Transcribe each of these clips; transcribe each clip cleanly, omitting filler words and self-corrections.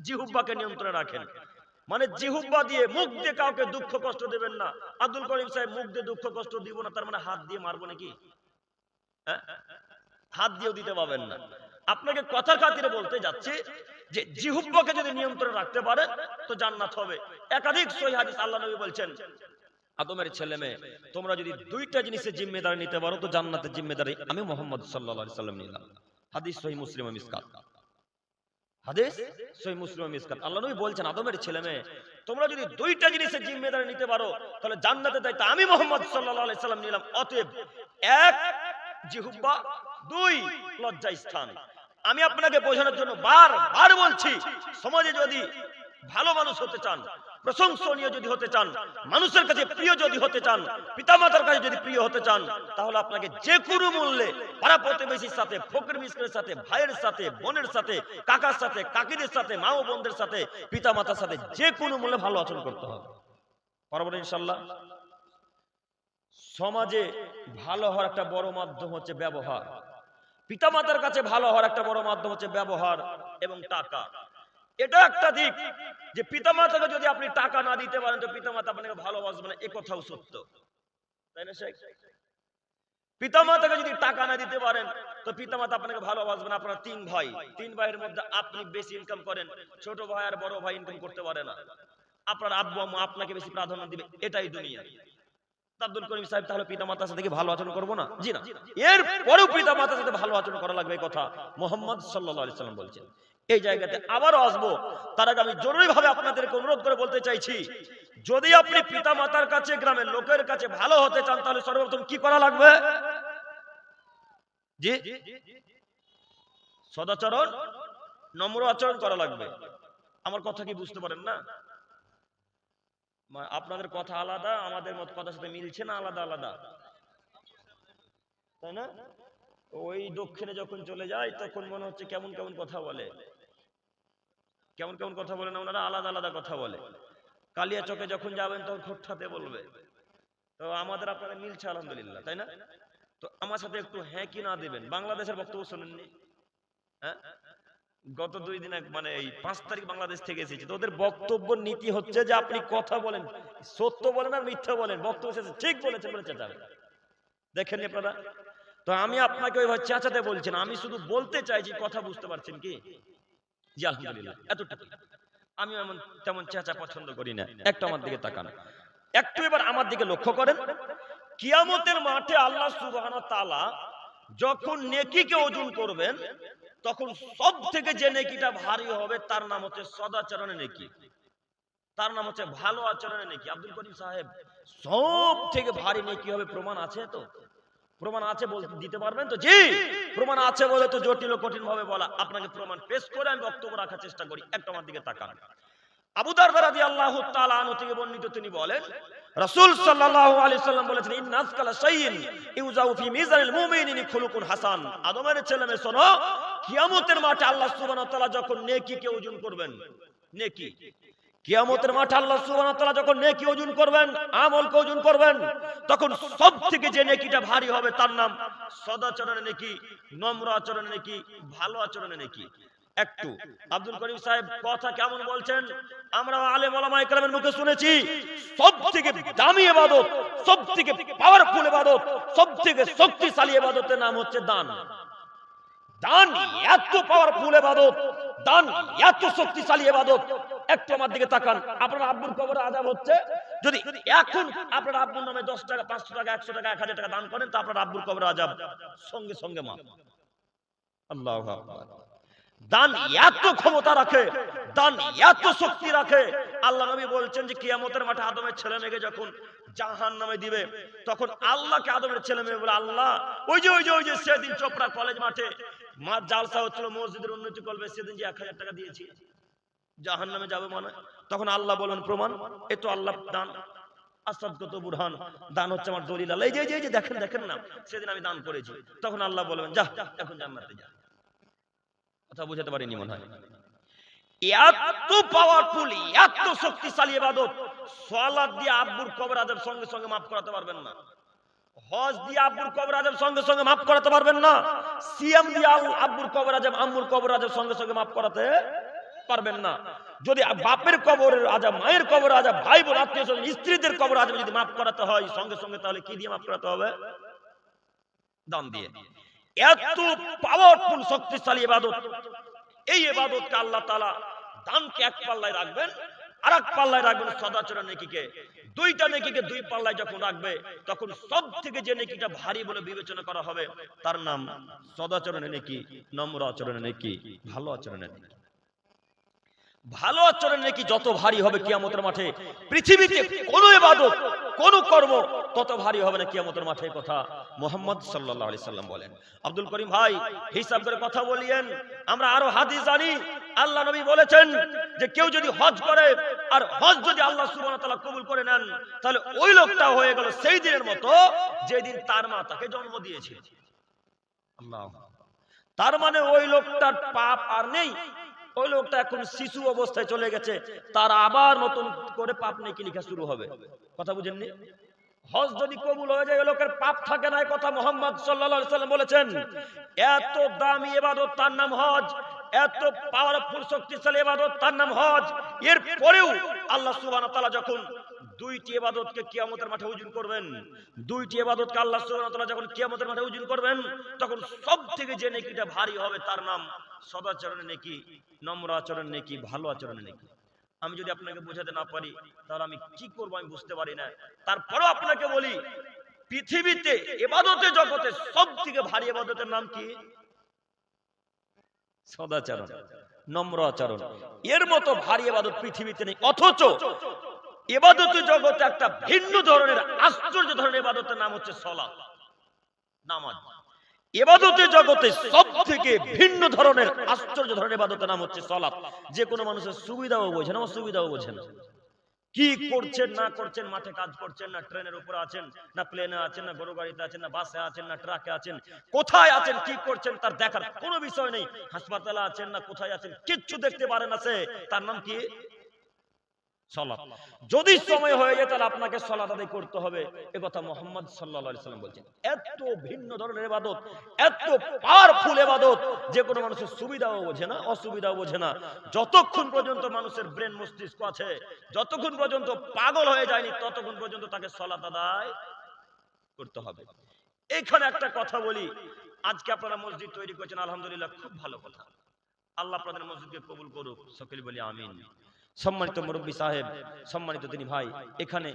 জিহুব্বাকে নিয়ন্ত্রণে রাখেন, মানে জিহুব্বা দিয়ে, মুখ দিয়ে কাউকে দুঃখ কষ্ট দেবেন না। আব্দুল করিম সাহেব মুখ দিয়ে দুঃখ কষ্ট দিব না, তার মানে হাত দিয়ে মারবো নাকি? হাত দিয়েও দিতে পারবেন না। আপনাকে কথার খাতিরে বলতে যাচ্ছি যে জিহুব্বাকে যদি নিয়ন্ত্রণে রাখতে পারেন তো জান্নাত হবে। একাধিক সহিহ হাদিস আল্লাহ নবী বলছেন, আদমের ছেলে মেয়ে তোমরা যদি দুইটা জিনিসের জিম্মেদারি নিতে পারো তো জান্নাতের জিম্মেদারি আমি মুহাম্মদ সাল্লাল্লাহু আলাইহি সাল্লাম নিলাম। হাদিস সহিহ মুসলিম ও মিসকাত, হাদিস সহিহ মুসলিম ও মিসকাত। আল্লাহ নবী বলছেন, আদমের ছেলে মেয়ে তোমরা যদি দুইটা জিনিসের জিম্মেদারি নিতে পারো তাহলে জান্নাতের দায়িত্ব আমি মুহাম্মদ সাল্লাল্লাহু আলাইহি সাল্লাম নিলাম। অতএব এক জিহুব্বা, দুই লজ্জা স্থান। আমি আপনাকে বোঝানোর জন্য বারবার বলছি, সমাজে যদি ভালো মানুষ হতে চান, প্রশংসনীয় যদি হতে চান, মানুষের কাছে প্রিয় যদি হতে চান, পিতামাতার কাছে যদি প্রিয় হতে চান, তাহলে আপনাকে যে কোনো মূল্যে পাড়া প্রতিবেশীর সাথে, ফকির মিসকিনের সাথে, ভাইয়ের সাথে, বোনের সাথে, কাকার সাথে, কাকিদের সাথে, মা ও বোনদের সাথে, পিতামাতার সাথে যে কোনো মূল্যে ভালো আচরণ করতে হবে। পারবেন ইনশাআল্লাহ? সমাজে ভালো হওয়ার একটা বড় মাধ্যম হচ্ছে ব্যবহার। পিতামাতার কাছে ভালো হওয়ার একটা বড় মাধ্যম হচ্ছে ব্যবহার এবং টাকা। এটা একটা দিক যে পিতামাতাকে যদি আপনি টাকা না দিতে পারেন তো পিতামাতা আপনাকে ভালোবাসবে না, এ কথাও সত্য, তাই না শেখ? পিতামাতাকে যদি টাকা না দিতে পারেন তো পিতামাতা আপনাকে ভালোবাসবে না। আপনারা তিন ভাই, তিন ভাইয়ের মধ্যে আপনি বেশি ইনকাম করেন, ছোট ভাই আর বড় ভাই ইনকাম করতে পারে না, আপনার আব্বু আম্মু আপনাকে বেশি প্রাধান্য দিবে, এটাই দুনিয়া। আব্দুল করিম সাহেব তাহলে পিতামাতার সাথে কি ভালো আচরণ করবো না? জি না, এর পরেও পিতামাতার সাথে ভালো আচরণ করা লাগবে, এই কথা মুহাম্মদ সাল্লাল্লাহু আলাইহি সাল্লাম বলছেন। এই জায়গাতে আবারও আসবো, তার আগে আমি জরুরি ভাবে আপনাদেরকে অনুরোধ করে বলতে চাইছি, যদি আপনি পিতামাতার কাছে, গ্রামের লোকের কাছে ভালো হতে চান তাহলে সর্বপ্রথম কি করা লাগবে? জি, সদাচরণ, নম্র আচরণ করা লাগবে। আমার কথা কি বুঝতে পারেন না? আপনাদের কথা আলাদা, আমাদের মত কথার সাথে মিলছে না, আলাদা আলাদা, তাই না? ওই দক্ষিণে যখন চলে যায় তখন মনে হচ্ছে কেমন কেমন কথা বলে, কেমন কেমন কথা বলে না, ওনারা আলাদা আলাদা কথা বলে। কালিয়া চকে যখন যাবেন তখন ঠোঁটঠাতে বলবে। তো আমাদের আপনারা মিলছে আলহামদুলিল্লাহ, তাই না? তো আমার সাথে একটু হ্যাঁ কি না দিবেন। বাংলাদেশের বক্তব্য শোনেননি? হ্যাঁ, গত 2 দিন মানে এই 5 তারিখ বাংলাদেশ থেকে এসেছি, তো ওদের বক্তব্য নীতি হচ্ছে যে আপনি কথা বলেন, সত্য বলেন আর মিথ্যা বলেন, বক্তব্য শেষে ঠিক বলেছেন বলে চেঁচাবেন। দেখেননি আপনারা? তো আমি আপনাকে ওইভাবে চেঁচাতে বলছি না, আমি শুধু বলতে চাইছি, কথা বুঝতে পারছেন কি? জি আলহামদুলিল্লাহ, এতটুকু। আমি এমন তেমন চেঁচা পছন্দ করি না। একটু আমার দিকে তাকান, একটু এবার আমার দিকে লক্ষ্য করেন। কিয়ামতের মাঠে আল্লাহ সুবহানাহু ওয়া তাআলা যখন নেকিকে ওজন করবেন তখন সব থেকে যে নেকিটা ভারী হবে তার নাম হচ্ছে সদাচরণের নেকি, তার নাম হচ্ছে ভালো আচরণের নেকি। আব্দুল করিম সাহেব, সব থেকে ভারী নেকি হবে, প্রমাণ আছে তো? প্রমাণ আছে বলতে দিতে পারবেন তো? জি, প্রমাণ আছে বলে তো জটিল ও কঠিন ভাবে বলা। আপনাকে প্রমাণ পেশ করে আমি বক্তব্য রাখার চেষ্টা করি। একটু আমার দিকে তাকান। আবু দারদা রাদিয়াল্লাহু তাআলা আনহু থেকে বর্ণিত, তিনি বলেন রাসূল সাল্লাল্লাহু আলাইহি সাল্লাম বলেছেন, ইন্নাস কালা শাইইন ইউজাউ ফি মিজানিল মুমিনিন খুলুকুন হাসান। আদমের ছেলে মেয়ে শোনো, কিয়ামতের মাঠে আল্লাহ সুবহানাহু ওয়া তাআলা যখন নেকিকে ওজন করবেন, নেকি, কিয়ামতের মাঠে আল্লাহ সুবহানাহু ওয়া তাআলা যখন নেকি ওজন করবেন, আমলকে ওজন করবেন, তখন সব থেকে যে নেকিটা ভারী হবে তার নাম সদাচরণের নেকি, নম্র আচরণের নেকি, ভালো আচরণের নেকি। একটু আব্দুল করিম সাহেব কথা কেমন বলছেন, আমরা আলেম ওলামায়ে কেরামের মুখে শুনেছি, সবথেকে দামি ইবাদত, সবথেকে পাওয়ারফুল ইবাদত, সবথেকে শক্তিশালী ইবাদতের নাম হচ্ছে দান। দান এত পাওয়ারফুল ইবাদত, দান এত শক্তিশালী ইবাদত। একটু আমার দিকে তাকান। আপনার আব্বুর কবরে আযাব হচ্ছে, যদি এখন আপনার আব্বুর নামে 10 টাকা, 500 টাকা, 100 টাকা, 1000 টাকা দান করেন তো আপনার আব্বুর কবরে আযাব সঙ্গে সঙ্গে মাফ। আল্লাহু আকবার। দান এত ক্ষমতা রাখে, দান এত শক্তি রাখে। আল্লাহ নবী বলছেন যে কিয়ামতের মাঠে আদমের ছেলে মেয়েকে যখন জাহান্নামে দিবে তখন আল্লাহকে আদমের ছেলে মেয়ে বলে, আল্লাহ ওই যে সেদিন চোপড়া কলেজ মাঠে জালসা হচ্ছিল, মসজিদের উন্নতি করবে, সেদিন যে 1000 টাকা দিয়েছি, জাহান্নামে যাবে মানে। তখন আল্লাহ বলেন, প্রমাণ, এ তো আল্লাহ দান, আসাদগত বুরহান, দান হচ্ছে আমার দলিল। আল্লাহ এই যে দেখেন না, সেদিন আমি দান করেছি। তখন আল্লাহ বলবেন, যা এখন জান্নাতে যা। কথা বুঝাতে পারিনি মনে হয়। এত পাওয়ারফুল, এত শক্তিশালী ইবাদত, সালাত দিয়ে আব্বুর কবর আযাব সঙ্গে সঙ্গে মাফ করাতে পারবেন না, হজ দিয়ে আব্বুর কবর আযাব সঙ্গে সঙ্গে মাফ করাতে পারবেন না, সিয়াম দিয়ে আব্বুর কবর আযাব, আম্মুর কবর আযাব সঙ্গে সঙ্গে মাফ করাতে পারবেন না। যদি বাপের কবরের আযাব, মায়ের কবরের আযাব, ভাই বোন আত্মীয় স্বজন স্ত্রীদের কবর আযাব যদি মাফ করাতে হয় সঙ্গে সঙ্গে, তাহলে কি দিয়ে মাফ করাতে হবে? দান দিয়ে। এত পাওয়ারফুল শক্তিশালী ইবাদত, এই ইবাদতকে আল্লাহ তাআলা দানকে এক পাল্লায় রাখবেন, আর এক পাল্লায় রাখবেন সদাচরণ নেকিকে। দুইটা নেকিকে দুই পাল্লায় যখন রাখবে, তখন সব থেকে যে নেকিটা ভারী বলে বিবেচনা করা হবে তার নাম সদাচরণের নেকি, নম্র আচরণের নেকি, ভালো আচরণের নেকি। ভালো আচরণের নেকি যত ভারী হবে কিয়ামতের মাঠে, পৃথিবীতে কোন ইবাদত কোন কর্ম তত ভারী হবে না কিয়ামতের মাঠে, কথা মুহাম্মদ সাল্লাল্লাহু আলাইহি সাল্লাম বলেন। আব্দুল করিম ভাই হিসাব করে কথা বলিয়েন, আমরা আরো হাদিস জানি। আল্লাহ নবী বলেছেন যে কেউ যদি হজ করে আর হজ যদি আল্লাহ সুবহানাহু ওয়া তাআলা কবুল করে নেন, তাহলে ওই লোকটা হয়ে গেল সেই দিনের মতো যেদিন তার মা তাকে জন্ম দিয়েছে। আল্লাহ, তার মানে ওই লোকটার পাপ আর নেই, ওই লোকটা এখন শিশু অবস্থায় চলে গেছে, তার আবার নতুন করে পাপ নেকি লেখা শুরু হবে। কথা বুঝেননি? হজ যদি কবুল হয়ে যায়, ওই লোকের পাপ থাকে না, কথা মুহাম্মদ সাল্লাল্লাহু আলাইহি সাল্লাম বলেছেন। এত দামি ইবাদত তার নাম হজ, এত পাওয়ারফুল শক্তিশালী ইবাদত তার নাম হজ। এর পরেও আল্লাহ সুবহানাহু ওয়া তাআলা যখন দুইটি ইবাদতকে কিয়ামতের মাঠে ওজন করবেন, দুইটি ইবাদতকে আল্লাহ সুবহানাহু ওয়া তাআলা যখন কিয়ামতের মাঠে ওজন করবেন, তখন সবথেকে যে নেকিটা ভারী হবে তার নাম সদাচরণের নেকি, নম্র আচরণের নেকি, ভালো আচরণের নেকি। আমি যদি আপনাকে বোঝাতে না পারি তাহলে আমি কি করব আমি বুঝতে পারি না। তারপরেও আপনাকে বলি, পৃথিবীতে ইবাদতের জগতে সবথেকে ভারী ইবাদতের নাম কি? সদাচরণ, নম্র আচরণ। এর মতো ভারী ইবাদত পৃথিবীতে নেই। অথচ ইবাদতের জগতে একটা ভিন্ন ধরনের আশ্চর্য ধরনের ইবাদতের নাম হচ্ছে সালাত, নামাজ। ইবাদতের জগতে সবথেকে ভিন্ন ধরনের আশ্চর্য ধরনের ইবাদতের নাম হচ্ছে সালাত। যে কোনো মানুষের সুবিধাও বোঝে না, অসুবিধাও বোঝে না। কি করছেন না করছেন, মাঠে কাজ করছেন না ট্রেনের উপরে আছেন, না প্লেনে আছেন, না গরু গাড়িতে আছেন, না বাসে আছেন, না ট্রাকে আছেন, কোথায় আছেন, কি করছেন তার দেখার কোনো বিষয় নেই। হাসপাতালে আছেন না কোথায় আছেন, কিচ্ছু দেখতে পারে না সে, তার নাম কি? সালাত। যদি সময় হয়ে যায় তাহলে আপনাকে সালাত আদায় করতে হবে, একথা মুহাম্মদ সাল্লাল্লাহু আলাইহি সাল্লাম বলেছেন। এত ভিন্ন ধরনের ইবাদত, এত পাওয়ারফুল ইবাদত, যে কোনো মানুষের সুবিধাও বোঝে না, অসুবিধাও বোঝে না। যতক্ষণ পর্যন্ত মানুষের ব্রেন মস্তিষ্ক আছে, যতক্ষণ পর্যন্ত পাগল হয়ে যায়নি, ততক্ষণ পর্যন্ত তাকে সালাত আদায় করতে হবে। এখানে একটা কথা বলি, আজকে আপনারা মসজিদ তৈরি করেছেন, আলহামদুলিল্লাহ, খুব ভালো কথা। আল্লাহ আপনাদের মসজিদকে কবুল করুক, সকলে বলি আমিন। সম্মানিত মুরব্বী সাহেব, সম্মানিত তিনি ভাই, এখানে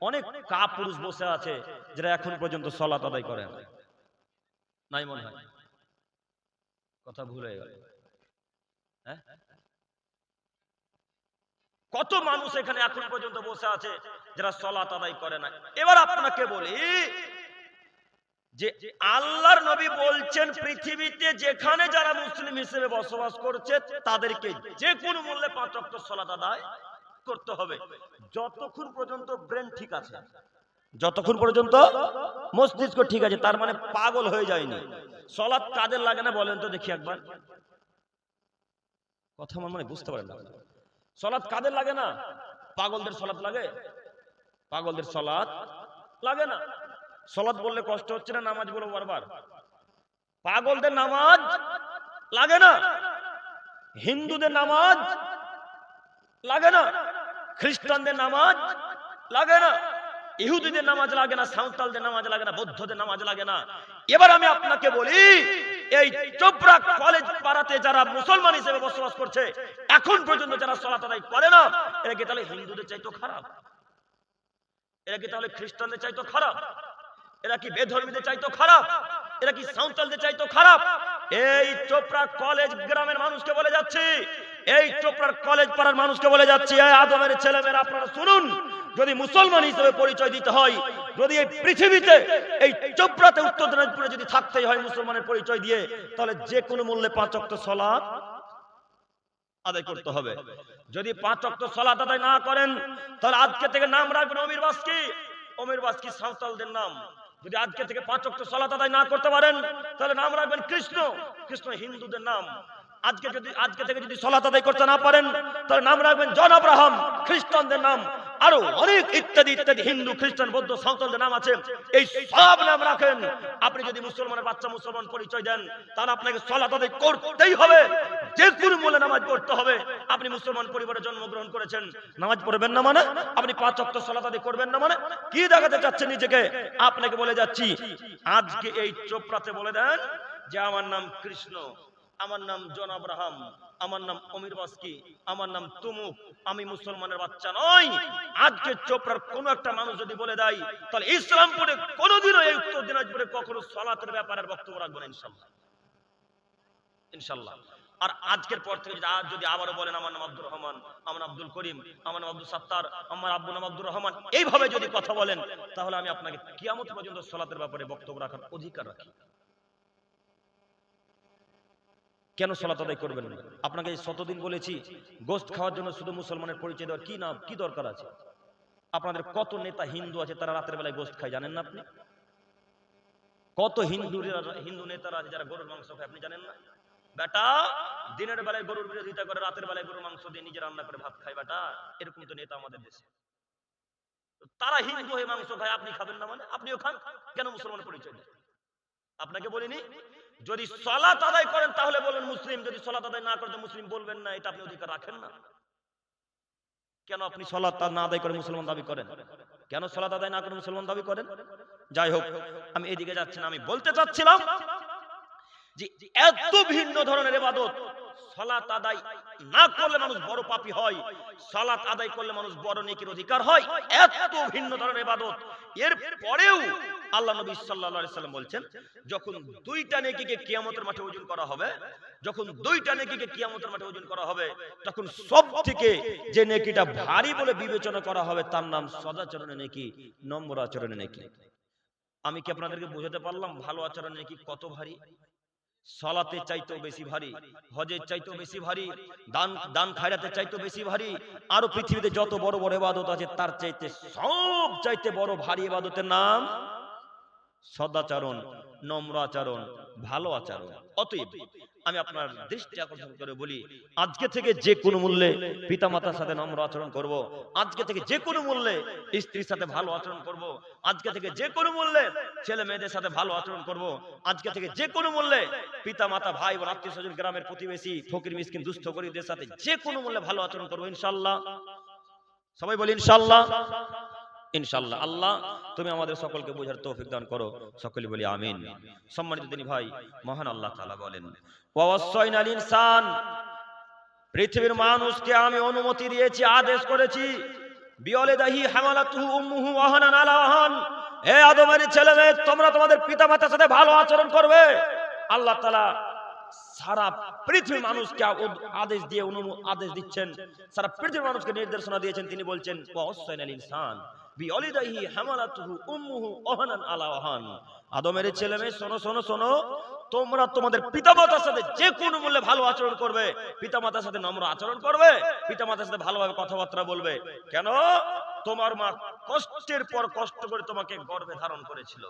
অনেক কাপুরুষ বসে আছে যারা এখন পর্যন্ত সালাত আদায় করে নাই, মনে হয় কথা ভুল হয়ে গেল। হ্যাঁ, কত মানুষ এখানে এখন পর্যন্ত বসে আছে যারা সালাত আদায় করে না। এবার আপনাকে বলি যে আল্লাহর নবী বলছেন পৃথিবীতে যেখানে যারা মুসলিম হিসেবে বসবাস করছে তাদেরকে যে কোনো মূল্যে 5 ওয়াক্ত সালাত আদায় করতে হবে, যতক্ষণ পর্যন্ত ব্রেন ঠিক আছে, যতক্ষণ পর্যন্ত মস্তিষ্ক ঠিক আছে। তার মানে পাগল হয়ে যায়নি। সালাত কাদের লাগে না বলেন তো দেখি একবার, কথা আমার মানে বুঝতে পারেন না। সালাত কাদের লাগে না? পাগলদের সালাত লাগে? পাগলদের সালাত লাগে না। সালাত বললে কষ্ট হচ্ছে না? নামাজ বলো বারবার। পাগলদের নামাজ লাগে না, হিন্দুদের নামাজ লাগে না, খ্রিস্টানদের নামাজ লাগে না, ইহুদিদের নামাজ লাগে না, সাঁওতালদের নামাজ লাগে না, বৌদ্ধদের নামাজ লাগে না। এবার আমি আপনাকে বলি, এই চোপড়া কলেজ পাড়াতে যারা মুসলমান হিসেবে বসবাস করছে এখন পর্যন্ত যারা সালাত আদায় করে না, এরা কি তাহলে হিন্দুদের চাইতো খারাপ? এরা কি তাহলে খ্রিস্টানদের চাইতো খারাপ? এরা কি বেধর্মীদের চাইতো খারাপ? এরা কি সাঁওতালদের চাইতো খারাপ? এই চোপড়া কলেজ গ্রামের মানুষকে বলে যাচ্ছি, এই চোপড়ার কলেজ পাড়ার মানুষকে বলে যাচ্ছি, এই আদমের ছেলেমেয়েরা আপনারা শুনুন, যদি মুসলমান হিসেবে পরিচয় দিতে হয়, যদি এই পৃথিবীতে এই চোপড়াতে উত্তর দিনাজপুরে যদি থাকতেই হয় মুসলমানের পরিচয় দিয়ে, তাহলে যে কোনো মূল্যে 5 ওয়াক্ত সালাত আদায় করতে হবে। যদি 5 ওয়াক্ত সালাত আদায় না করেন তাহলে আজকে থেকে নাম রাখবেন অমির বাস্কি। অমির বাস্কি সাঁওতালদের নাম। যদি আজকে থেকে 5 ওয়াক্ত সালাত আদায় না করতে পারেন তাহলে নাম রাখবেন কৃষ্ণ। কৃষ্ণ হিন্দুদের নাম। আজকে থেকে যদি সালাত আদায় করতে না পারেন তাহলে নাম রাখবেন জন আব্রাহাম, খ্রিস্টানদের নাম। আরো অনেক ইত্যাদি ইত্যাদি হিন্দু খ্রিস্টান বৌদ্ধ সনাতনদের নাম আছে, এই সব নাম রাখেন। আপনি যদি মুসলমানের বাচ্চা মুসলমান পরিচয় দেন, তাহলে আপনাকে সালাত আদায় করতেই হবে, যে কোনো মূল্যে নামাজ পড়তে হবে। আপনি মুসলমান পরিবারে জন্মগ্রহণ করেছেন, নামাজ পড়বেন না মানে? আপনি 5 ওয়াক্ত সালাত আদায় করবেন না মানে? কি দেখাতে চাচ্ছেন নিজেকে? আপনাকে বলে যাচ্ছি, আজকে এই চোপড়াতে বলে দেন যে আমার নাম কৃষ্ণ, আমার নাম জন আব্রাহাম, আমার নাম অমির বাস্কি, আমার নাম তুমুক, আমি মুসলমানের বাচ্চা নই। আজকে চোপড়ার কোন একটা মানুষ যদি বলে দেয়, তাহলে ইসলামপুরে কোনোদিনও এই উত্তর দিনাজপুরে কখনো সালাতের ব্যাপারে বক্তব্য রাখবো না ইনশাআল্লাহ, ইনশাআল্লাহ। আর আজকের পর থেকে যদি আবারও বলেন আমার নাম আব্দুর রহমান, আমার নাম আব্দুল করিম, আমার নাম আব্দুল সাত্তার, আমার আব্বুর নাম আব্দুর রহমান, এইভাবে যদি কথা বলেন, তাহলে আমি আপনাকে কিয়ামত পর্যন্ত সালাতের ব্যাপারে বক্তব্য রাখার অধিকার রাখি। কেন সালাত আদায় করবেন না? আপনাকে শতদিন বলেছি, গোশত খাওয়ার জন্য শুধু মুসলমানের পরিচয় দেওয়ার কি দরকার আছে? আপনাদের কত নেতা হিন্দু আছে, তারা রাতের বেলায় গোশত খায়, জানেন না আপনি? কত হিন্দু নেতারা আছে যারা গরুর মাংস খায়, আপনি জানেন না? বেটা, দিনের বেলায় গরুর বিরোধিতা করে, রাতের বেলায় গরুর মাংস দিয়ে নিজে রান্না করে ভাত খায়। বেটা, এরকম তো নেতা আমাদের দেশে। তারা হিন্দু হয়ে মাংস খায়, আপনি খাবেন না মানে? আপনিও খান, কেন মুসলমান পরিচয় দেন? আপনাকে বলিনি যদি সালাত আদায় করেন তাহলে বলেন মুসলিম, যদি সালাত আদায় না করেন মুসলিম বলবেন না, এটা আপনি অধিকার রাখেন না? কেন আপনি সালাত না আদায় করে মুসলমান দাবি করেন? কেন সালাত আদায় না করে মুসলমান দাবি করেন? যাই হোক, আমি এদিকে যাচ্ছি না। আমি বলতে চাচ্ছিলাম যে এত ভিন্ন ধরনের ইবাদত, সালাত আদায় না করলে মানুষ বড় পাপী হয়, সালাত আদায় করলে মানুষ বড় নেকির অধিকার হয়। এত ভিন্ন ধরনের ইবাদত, এর পরেও আল্লাহ নবী সাল্লাল্লাহু আলাইহি সাল্লাম বলছেন, যখন দুইটা নেকিকে কিয়ামতের মাঠে ওজন করা হবে, যখন দুইটা নেকিকে কিয়ামতের মাঠে ওজন করা হবে, তখন সবথেকে যে নেকিটা ভারী বলে বিবেচনা করা হবে, তার নাম সদাচরণের নেকি, নম্র আচরণের নেকি। আমি কি আপনাদেরকে বোঝাতে পারলাম ভালো আচরণের নেকি কত ভারী? সালাতের চাইতেও বেশি ভারী, হজের চাইতেও বেশি ভারী, দান খায়রাতের চাইতেও বেশি ভারী। আরো পৃথিবীতে যত বড় বড় ইবাদত আছে, তার চাইতে সব চাইতে বড় ভারী ইবাদতের নাম সদাচরণ, নম্র আচরণ, ভালো আচরণ। অতএব আমি আপনার দৃষ্টি আকর্ষণ করে বলি, আজকে থেকে যে কোনো মূল্যে পিতামাতার সাথে নম্র আচরণ করব, আজকে থেকে যে কোনো মূল্যে স্ত্রীর সাথে ভালো আচরণ করব, আজকে থেকে যে কোনো মূল্যে ছেলে মেয়েদের সাথে ভালো আচরণ করব, আজকে থেকে যে কোনো মূল্যে পিতামাতা, ভাই বোন, আত্মীয় স্বজন, গ্রামের প্রতিবেশী, ফকির মিসকিন, দুস্থ গরীবদের সাথে যে কোনো মূল্যে ভালো আচরণ করব ইনশাআল্লাহ। সবাই বলি ইনশাআল্লাহ, ইনশাআল্লাহ। আল্লাহ তুমি আমাদের সকলকে বোঝার তৌফিক দান করো, সকলে বলি আমিন। সম্মানিত দিনী ভাই, মহান আল্লাহ তাআলা বলেন, ওয়াসাইনাল ইনসান, পৃথিবীর মানুষকে আমি অনুমতি দিয়েছি, আদেশ করেছি, বিওয়ালিদাহি হামালাতুহু উম্মুহু ওয়াহানান আলা ওয়াহান, হে আদমের ছেলে মেয়ে, তোমরা তোমাদের পিতামাতার সাথে ভালো আচরণ করবে। আল্লাহ তাআলা সারা পৃথিবীর মানুষকে আদেশ দিয়ে আদেশ দিচ্ছেন, সারা পৃথিবীর মানুষকে নির্দেশনা দিয়েছেন। তিনি বলছেন, ওয়াসাইনাল ইনসান বিওয়ালিদাহি হামালাতুহু উম্মুহু ওয়াহানান আলা ওয়াহান, আদমের ছেলে মেয়ে, শোনো শোনো শোনো, তোমরা তোমাদের পিতামাতার সাথে যে কোনো মূল্যে ভালো আচরণ করবে, পিতামাতার সাথে নম্র আচরণ করবে, পিতামাতার সাথে ভালোভাবে কথাবার্তা বলবে। কেন? তোমার মা কষ্টের পর কষ্ট করে তোমাকে গর্ভে ধারণ করেছিল,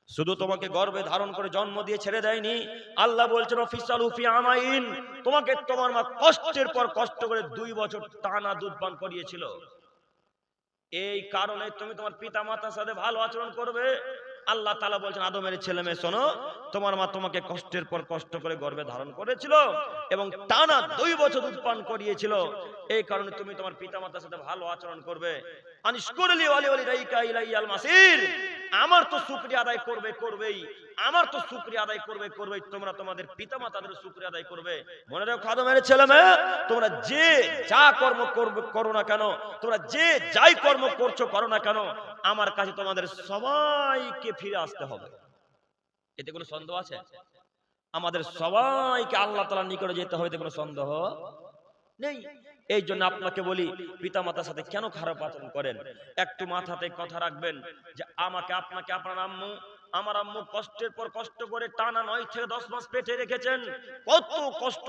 শুধু তোমাকে গর্ভে ধারণ করে জন্ম দিয়ে ছেড়ে দেয়নি। আল্লাহ বলছেন, ফিসালু ফি আমাইন, তোমাকে তোমার মা কষ্টের পর কষ্ট করে 2 বছর টানা দুধ পান করিয়েছিল। এই কারণে তুমি তোমার পিতামাতার সাথে ভালো আচরণ করবে। আল্লাহ তাআলা বলছেন, আদমের ছেলে মেয়ে শোনো, তোমার মা তোমাকে কষ্টের পর কষ্ট করে গর্ভে ধারণ করেছিল এবং টানা 2 বছর দুধ পান করিয়েছিল। এই কারণে তুমি তোমার পিতামাতার সাথে ভালো আচরণ করবে। আনিশকুরলি ওয়ালিদাইকা ইলাইয়াল মাসির, আমার তো শুকরিয়া আদায় করবেই, আমার তো শুকরিয়া আদায় করবেই, তোমরা তোমাদের পিতামাতাদের শুকরিয়া আদায় করবে। মনে রাখো আদমের ছেলে মেয়ে, তোমরা যে যা কর্ম করো না কেন, তোমরা যে যাই কর্ম করছো করো না কেন, আমার কাছে তোমাদের সবাইকে ফিরে আসতে হবে। এতে কোনো সন্দেহ আছে? আমাদের সবাইকে আল্লাহ তাআলার নিকটে যেতে হবে, এতে কোনো সন্দেহ নেই। এই জন্য আপনাকে বলি, পিতামাতার সাথে কেন খারাপ আচরণ করেন, একটু মাথাতে কথা রাখবেন যে আপনাকে আপনার আম্মু, আমার আম্মু কষ্টের পর কষ্ট করে টানা 9 থেকে 10 মাস পেটে রেখেছেন, কত কষ্ট